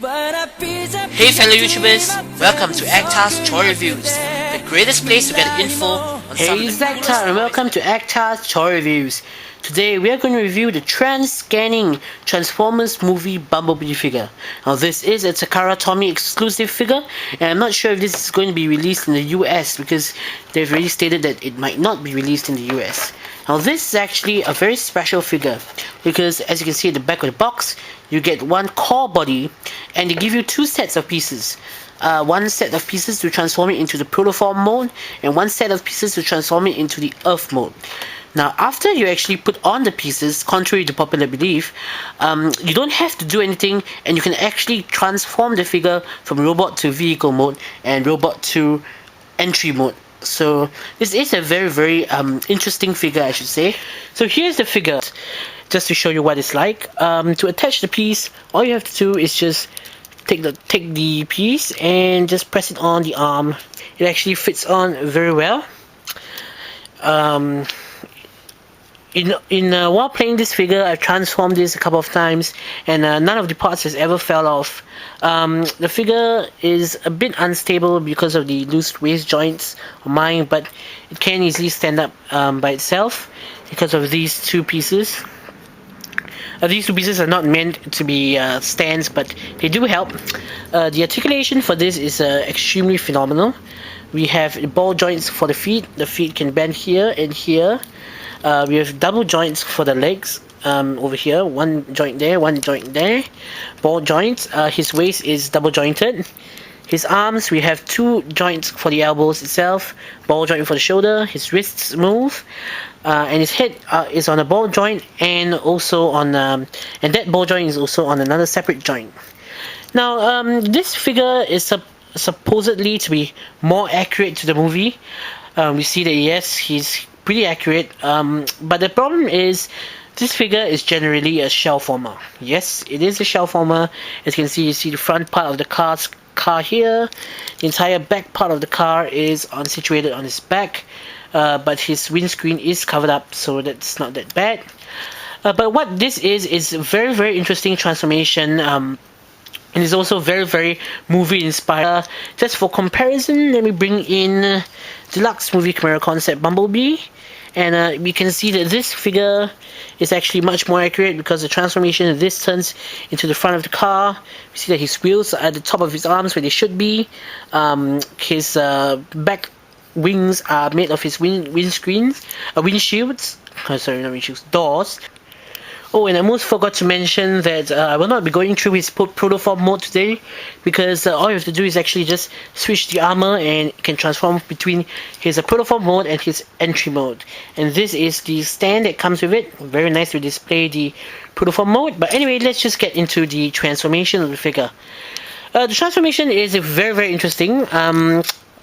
Hey fellow YouTubers, welcome to Actar's Toy Reviews, the greatest place to get info on some Hey, it's Actar and welcome to Actar's Toy Reviews. Today we are going to review the Trans-Scanning Transformers movie Bumblebee figure. Now this is a Takara Tomy exclusive figure, and I'm not sure if this is going to be released in the US because they've already stated that it might not be released in the US. Now this is actually a very special figure because as you can see at the back of the box, you get one core body and they give you two sets of pieces. One set of pieces to transform it into the protoform mode and one set of pieces to transform it into the earth mode. Now after you actually put on the pieces, contrary to popular belief, you don't have to do anything and you can actually transform the figure from robot to vehicle mode and robot to entry mode. So this is a very interesting figure, I should say. So here's the figure, just to show you what it's like. To attach the piece, all you have to do is just take the piece and just press it on the arm. It actually fits on very well. While playing this figure, I've transformed this a couple of times and none of the parts has ever fell off. The figure is a bit unstable because of the loose waist joints of mine, but it can easily stand up by itself because of these two pieces. These two pieces are not meant to be stands, but they do help. The articulation for this is extremely phenomenal. We have ball joints for the feet. The feet can bend here and here. We have double joints for the legs over here. One joint there, one joint there. Ball joints. His waist is double jointed. His arms, we have two joints for the elbows itself. Ball joint for the shoulder. His wrists move. And his head is on a ball joint and also on and that ball joint is also on another separate joint. Now this figure is supposedly to be more accurate to the movie. We see that yes, he's pretty accurate, but the problem is this figure is generally a shell former. Yes, it is a shell former. As you can see the front part of the car here. The entire back part of the car is situated on his back, but his windscreen is covered up, so that's not that bad. But what this is a very interesting transformation. And it's also very movie inspired. Just for comparison, let me bring in Deluxe Movie Camera Concept Bumblebee, and we can see that this figure is actually much more accurate because the transformation of this turns into the front of the car. We see that his wheels are at the top of his arms where they should be. His back wings are made of his windshields. Sorry, not windshields, doors. Oh, and I almost forgot to mention that I will not be going through his protoform mode today because all you have to do is actually just switch the armor and it can transform between his protoform mode and his entry mode. And this is the stand that comes with it. Very nice to display the protoform mode. But anyway, let's just get into the transformation of the figure. The transformation is very interesting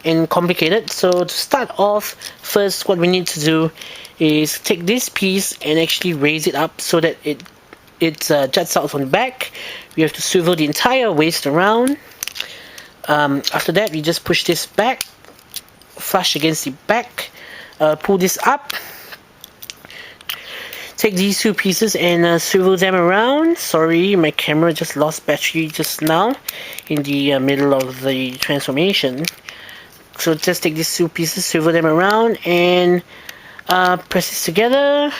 and complicated. So to start off, first what we need to do is take this piece and actually raise it up so that it juts out from the back. We have to swivel the entire waist around. After that, we just push this back, flush against the back, pull this up. Take these two pieces and swivel them around. Sorry, my camera just lost battery just now in the middle of the transformation. So just take these two pieces, swivel them around, and press this together,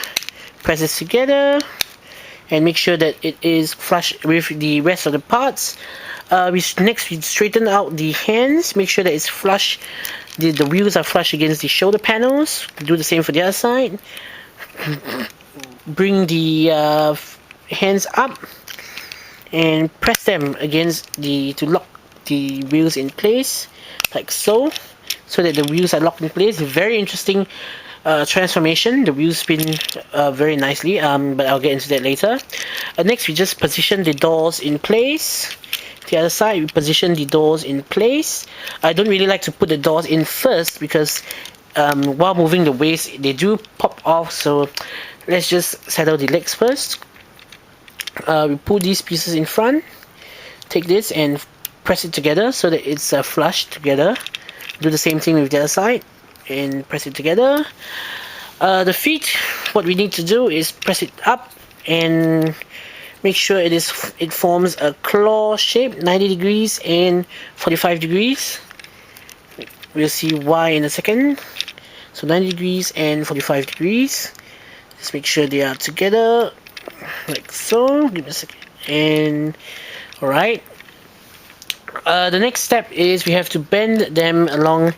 and make sure that it is flush with the rest of the parts. Next we straighten out the hands, make sure that it's flush, the wheels are flush against the shoulder panels. Do the same for the other side. Bring the hands up and press them against to lock the wheels in place, like so that the wheels are locked in place. Very interesting transformation. The wheels spin very nicely, but I'll get into that later. Next, we just position the doors in place. The other side, we position the doors in place. I don't really like to put the doors in first because while moving the waist, they do pop off. So let's just settle the legs first. We pull these pieces in front. Take this and press it together so that it's flush together. Do the same thing with the other side and press it together. The feet, what we need to do is press it up and make sure it forms a claw shape, 90 degrees and 45 degrees. We'll see why in a second. So 90 degrees and 45 degrees. Just make sure they are together, like so. Give me a second. And alright. The next step is we have to bend them along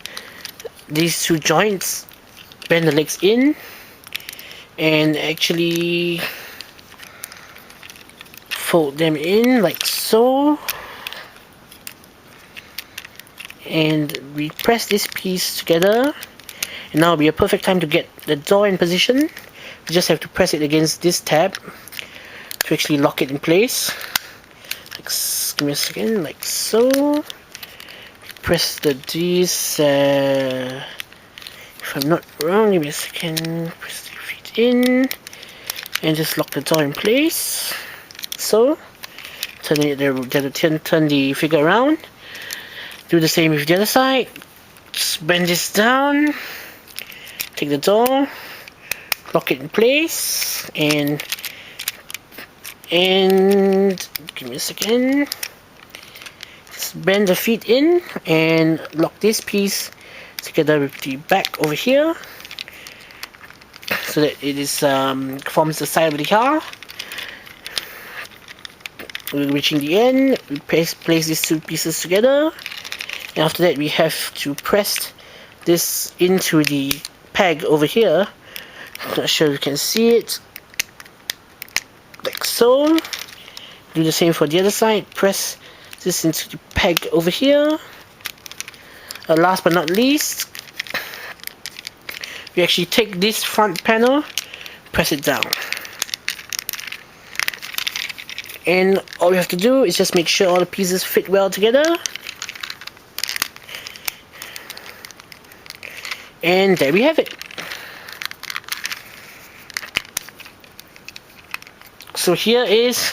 these two joints. Bend the legs in and actually fold them in like so, and we press this piece together, and now will be a perfect time to get the door in position. You just have to press it against this tab to actually lock it in place. Like, give me a second, like so. Press these, if I'm not wrong, give me a second, press the feet in, and just lock the door in place. So, turn the figure around. Do the same with the other side. Just bend this down. Take the door, lock it in place, and give me a second. Just bend the feet in and lock this piece together with the back over here, so that it is forms the side of the car. We're reaching the end. We place these two pieces together, and after that we have to press this into the peg over here. I'm not sure you can see it, like so. Do the same for the other side. Press this into the peg over here. Last but not least, we actually take this front panel, press it down, and all we have to do is just make sure all the pieces fit well together, and there we have it. So here is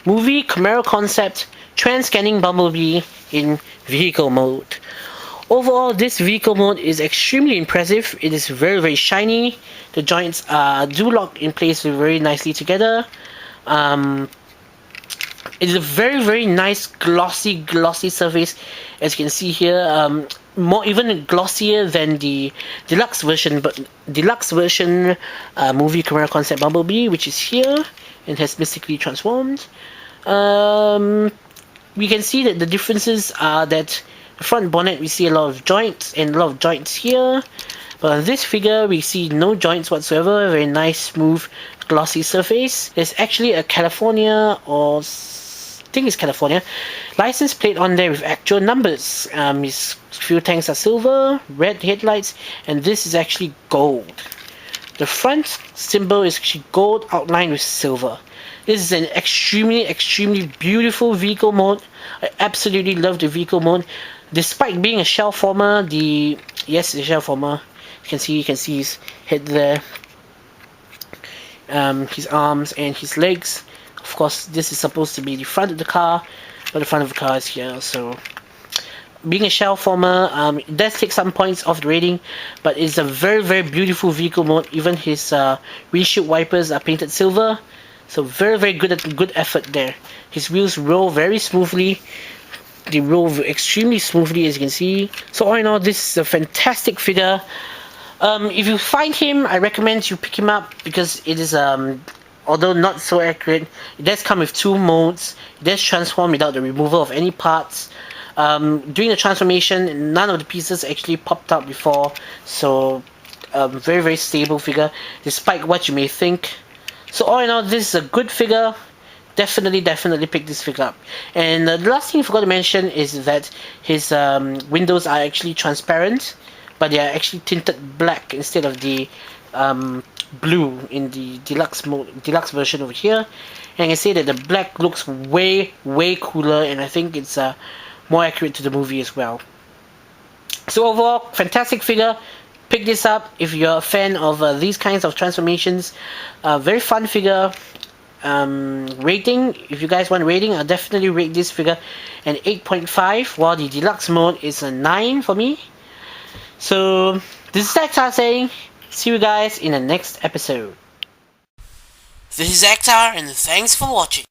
movie Camaro concept trans-scanning Bumblebee in vehicle mode. Overall, this vehicle mode is extremely impressive. It is very, very shiny. The joints do lock in place very nicely together. It is a very, very nice glossy surface, as you can see here. More even glossier than the deluxe version, movie Camaro concept Bumblebee, which is here and has mystically transformed. We can see that the differences are that the front bonnet we see a lot of joints and a lot of joints here, but on this figure we see no joints whatsoever. A very nice, smooth, glossy surface. There's actually a California, or I think it's California, license plate on there with actual numbers. His fuel tanks are silver, red headlights, and this is actually gold. The front symbol is actually gold outlined with silver. This is an extremely, extremely beautiful vehicle mode. I absolutely love the vehicle mode. Despite being a shell former, yes, the shell former. You can see his head there, his arms and his legs. Of course, this is supposed to be the front of the car, but the front of the car is here. So, being a shell former, it does take some points off the rating, but it's a very, very beautiful vehicle mode. Even his windshield wipers are painted silver. So very, very good effort there. His wheels roll very smoothly. They roll extremely smoothly, as you can see. So all in all, this is a fantastic figure. If you find him, I recommend you pick him up, because it is, although not so accurate, it does come with two modes. It does transform without the removal of any parts. During the transformation, none of the pieces actually popped out before. So very, very stable figure, despite what you may think. So all in all, this is a good figure. Definitely pick this figure up. And the last thing I forgot to mention is that his windows are actually transparent, but they are actually tinted black instead of the blue in the deluxe version over here. And I can say that the black looks way, way cooler, and I think it's more accurate to the movie as well. So overall, fantastic figure. Pick this up if you're a fan of these kinds of transformations. Very fun figure. Rating, if you guys want rating, I'll definitely rate this figure an 8.5, while the deluxe mode is a 9 for me. So this is Akhtar saying, see you guys in the next episode. This is Akhtar, and thanks for watching.